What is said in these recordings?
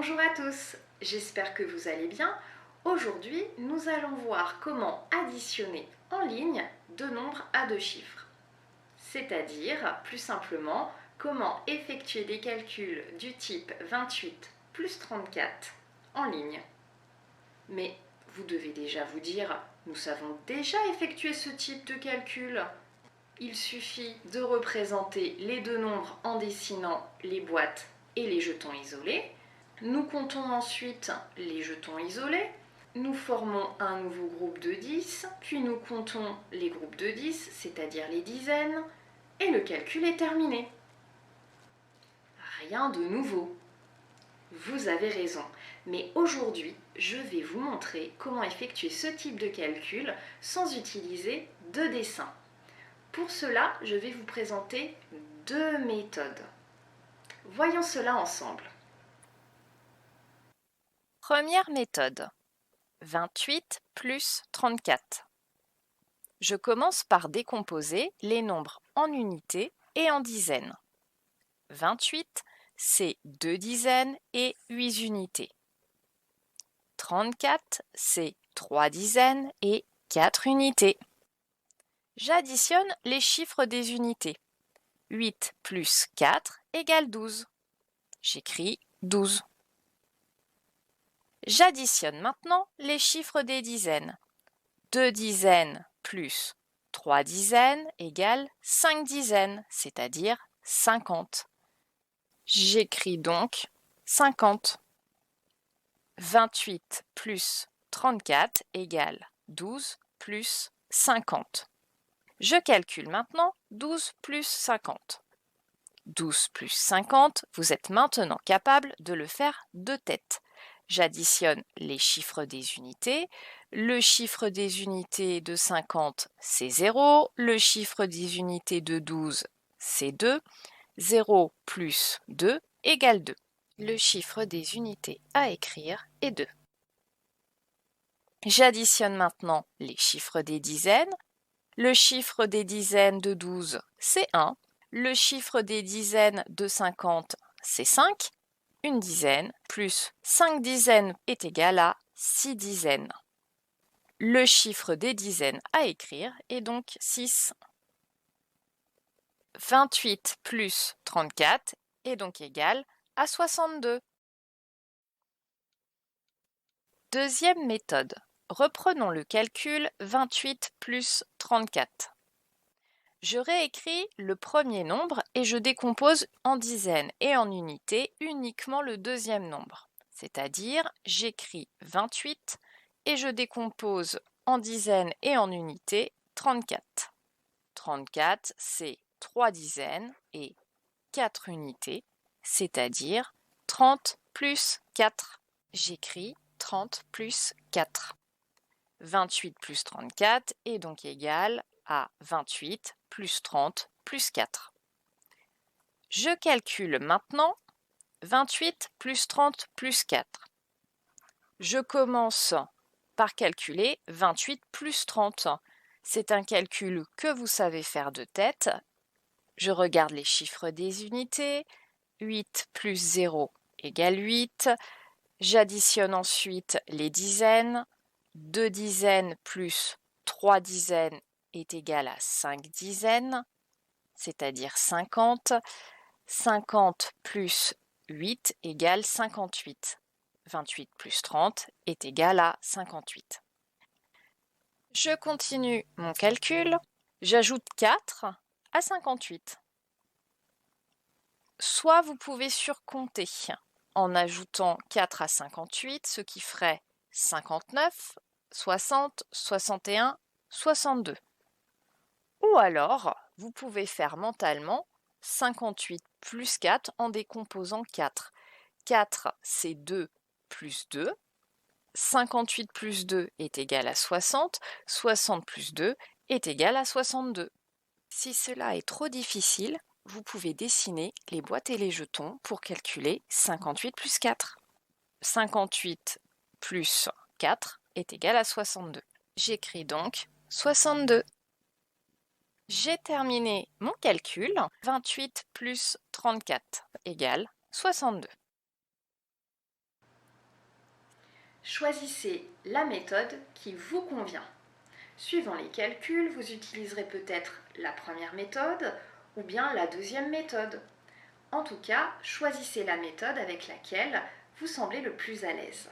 Bonjour à tous, j'espère que vous allez bien. Aujourd'hui, nous allons voir comment additionner en ligne deux nombres à deux chiffres. C'est-à-dire, plus simplement, comment effectuer des calculs du type 28 plus 34 en ligne. Mais vous devez déjà vous dire, nous savons déjà effectuer ce type de calcul. Il suffit de représenter les deux nombres en dessinant les boîtes et les jetons isolés. Nous comptons ensuite les jetons isolés. Nous formons un nouveau groupe de 10, puis nous comptons les groupes de 10, c'est-à-dire les dizaines, et le calcul est terminé. Rien de nouveau. Vous avez raison, mais aujourd'hui, je vais vous montrer comment effectuer ce type de calcul sans utiliser de dessin. Pour cela, je vais vous présenter deux méthodes. Voyons cela ensemble. Première méthode, 28 plus 34. Je commence par décomposer les nombres en unités et en dizaines. 28, c'est 2 dizaines et 8 unités. 34, c'est 3 dizaines et 4 unités. J'additionne les chiffres des unités. 8 plus 4 égale 12. J'écris 12. J'additionne maintenant les chiffres des dizaines. 2 dizaines plus 3 dizaines égale 5 dizaines, c'est-à-dire 50. J'écris donc 50. 28 plus 34 égale 12 plus 50. Je calcule maintenant 12 plus 50. 12 plus 50, vous êtes maintenant capable de le faire de tête. J'additionne les chiffres des unités. Le chiffre des unités de 50, c'est 0. Le chiffre des unités de 12, c'est 2. 0 plus 2 égale 2. Le chiffre des unités à écrire est 2. J'additionne maintenant les chiffres des dizaines. Le chiffre des dizaines de 12, c'est 1. Le chiffre des dizaines de 50, c'est 5. Une dizaine plus 5 dizaines est égal à 6 dizaines. Le chiffre des dizaines à écrire est donc 6. 28 plus 34 est donc égal à 62. Deuxième méthode. Reprenons le calcul 28 plus 34. Je réécris le premier nombre et je décompose en dizaines et en unités uniquement le deuxième nombre. C'est-à-dire, j'écris 28 et je décompose en dizaines et en unités 34. 34, c'est 3 dizaines et 4 unités, c'est-à-dire 30 plus 4. J'écris 30 plus 4. 28 plus 34 est donc égal à 28 plus 30 plus 4. Je calcule maintenant 28 plus 30 plus 4. Je commence par calculer 28 plus 30. C'est un calcul que vous savez faire de tête. Je regarde les chiffres des unités. 8 plus 0 égale 8. J'additionne ensuite les dizaines. 2 dizaines plus 3 dizaines est égal à 5 dizaines, c'est-à-dire 50. 50 plus 8 égale 58. 28 plus 30 est égal à 58. Je continue mon calcul. J'ajoute 4 à 58. Soit vous pouvez surcompter en ajoutant 4 à 58, ce qui ferait 59, 60, 61, 62. Ou alors, vous pouvez faire mentalement 58 plus 4 en décomposant 4. 4, c'est 2 plus 2. 58 plus 2 est égal à 60. 60 plus 2 est égal à 62. Si cela est trop difficile, vous pouvez dessiner les boîtes et les jetons pour calculer 58 plus 4. 58 plus 4 est égal à 62. J'écris donc 62. J'ai terminé mon calcul. 28 plus 34 égale 62. Choisissez la méthode qui vous convient. Suivant les calculs, vous utiliserez peut-être la première méthode ou bien la deuxième méthode. En tout cas, choisissez la méthode avec laquelle vous semblez le plus à l'aise.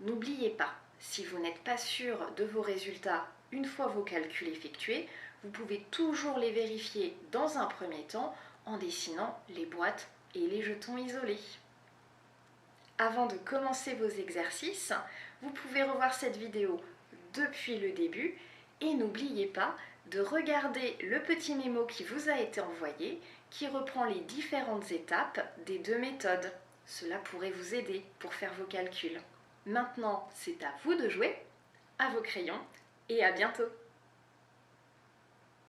N'oubliez pas, si vous n'êtes pas sûr de vos résultats une fois vos calculs effectués, vous pouvez toujours les vérifier dans un premier temps en dessinant les boîtes et les jetons isolés. Avant de commencer vos exercices, vous pouvez revoir cette vidéo depuis le début et n'oubliez pas de regarder le petit mémo qui vous a été envoyé qui reprend les différentes étapes des deux méthodes. Cela pourrait vous aider pour faire vos calculs. Maintenant, c'est à vous de jouer, à vos crayons et à bientôt!